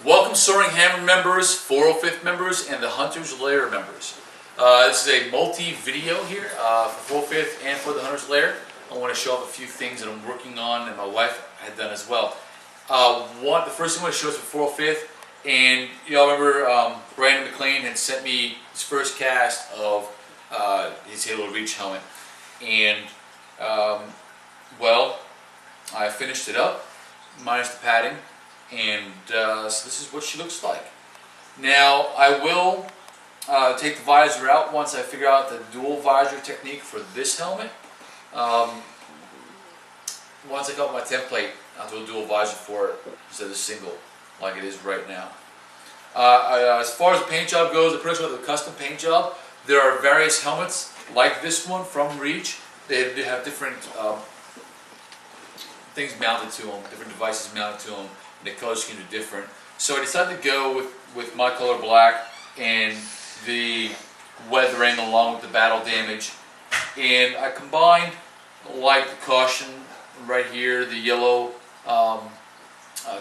Welcome Soaring Hammer members, 405th members, and the Hunter's Lair members. This is a multi-video here for 405th and for the Hunter's Lair. I want to show off a few things that I'm working on and my wife had done as well. The first thing I want to show is for 405th, and y'all remember Brandon McLean had sent me his first cast of his Halo Reach helmet, and well, I finished it up, minus the padding. And so this is what she looks like. Now I will take the visor out once I figure out the dual visor technique for this helmet. Once I got my template, I'll do a dual visor for it instead of single like it is right now. As far as the paint job goes, the pretty much with the custom paint job, there are various helmets like this one from Reach. They have different things mounted to them, different devices mounted to them. The color schemes are different. So I decided to go with my color black and the weathering along with the battle damage. And I combined, like the caution right here, the yellow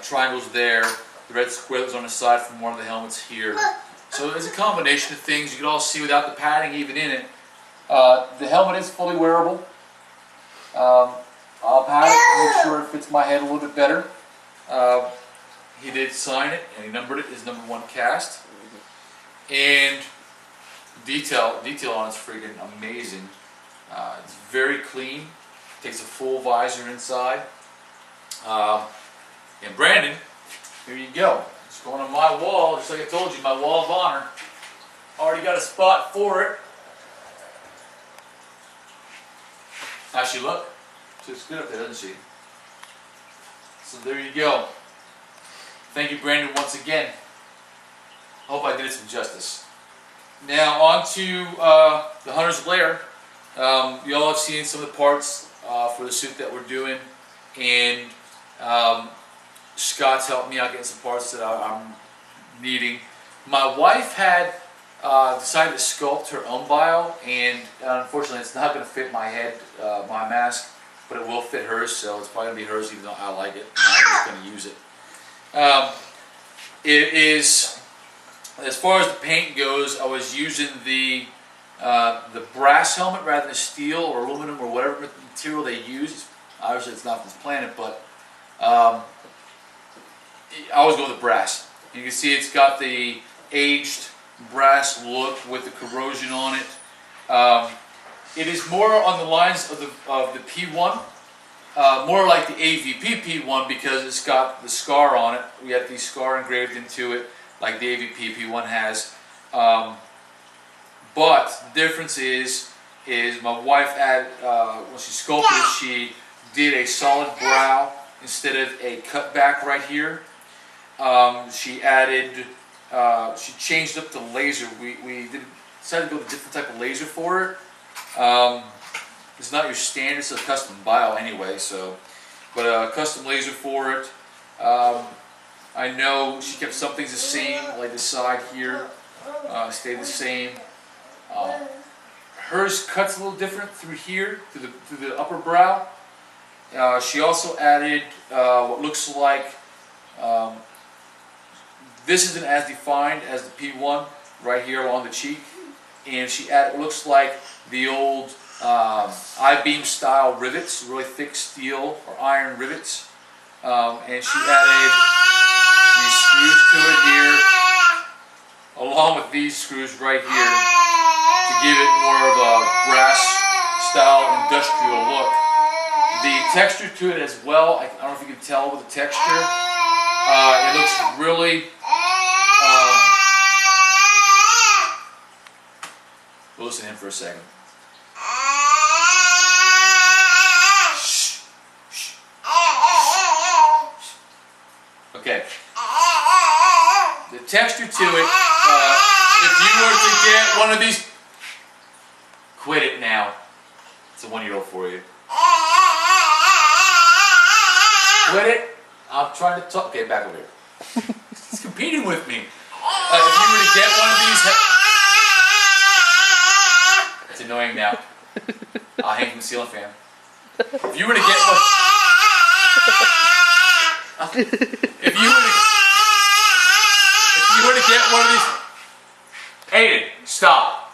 triangles there, the red squiggles on the side from one of the helmets here. So it's a combination of things. You can all see without the padding even in it. The helmet is fully wearable. I'll pad it, make sure it fits my head a little bit better. He did sign it, and he numbered it as #1 cast. And detail on it's freaking amazing. It's very clean. Takes a full visor inside. And Brandon, here you go. It's going on my wall, just like I told you, my wall of honor. Already got a spot for it. How's she look? She looks good up there, doesn't she? So there you go. Thank you, Brandon, once again. I hope I did it some justice. Now on to the Hunter's Lair. You all have seen some of the parts for the suit that we're doing, and Scott's helped me out getting some parts that I'm needing. My wife had decided to sculpt her own bio, and unfortunately it's not going to fit my head, my mask, but it will fit hers, so it's probably going to be hers even though I like it. I'm just going to use it. It is, as far as the paint goes, I was using the brass helmet rather than steel or aluminum or whatever material they use. Obviously it's not from this planet, but I always go with the brass. You can see it's got the aged brass look with the corrosion on it. It is more on the lines of the P1. More like the AVP P1 because it's got the scar on it. We have the scar engraved into it like the AVP P1 has. But the difference is my wife when she sculpted it, she did a solid brow instead of a cutback right here. She added, she changed up the laser. We decided to go with a different type of laser for it. It's not your standard, it's a custom bio anyway, but a custom laser for it. I know she kept some things the same, like the side here stayed the same. Hers cuts a little different through here, through the upper brow. She also added what looks like, this isn't as defined as the P1 right here along the cheek, and she added what looks like the old I-beam style rivets, really thick steel or iron rivets, and she added these screws to it here, along with these screws right here, to give it more of a brass style industrial look. The texture to it as well, I don't know if you can tell with the texture, it looks really, we'll listen to him for a second. Okay. The texture to it, if you were to get one of these, quit it now. It's a 1-year-old for you. Quit it. I'm trying to talk. Okay, back over here. He's competing with me. If you were to get one of these, it's annoying now. I'll hang from the ceiling fan. If you were to get one, if you were to to get one of these, Aiden, stop.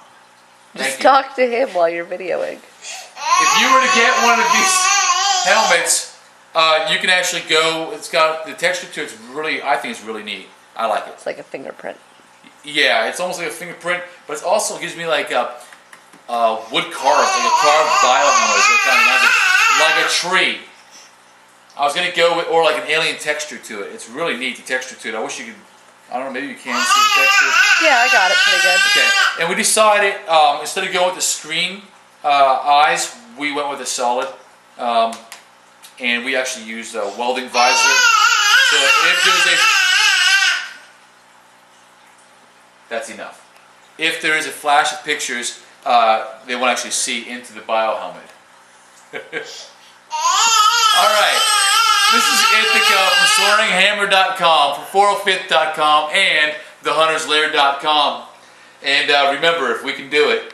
Just talk to him while you're videoing. If you were to get one of these helmets, you can actually go. It's got the texture to it's really. I think it's really neat. I like it. It's like a fingerprint. Yeah, it's almost like a fingerprint, but it also gives me like a wood carved, like a carved bio helmet. It's kind of like a tree. I was gonna go with, or like an alien texture to it. It's really neat, the texture to it. I wish you could. I don't know, maybe you can see the texture. Yeah, I got it pretty good. Okay, and we decided instead of going with the screen eyes, we went with a solid, and we actually used a welding visor. So if there's that's enough. If there is a flash of pictures, they won't actually see into the bio helmet. All right. This is Ithaca from SoaringHammer.com, from 405th.com, and TheHuntersLair.com. And remember, if we can do it,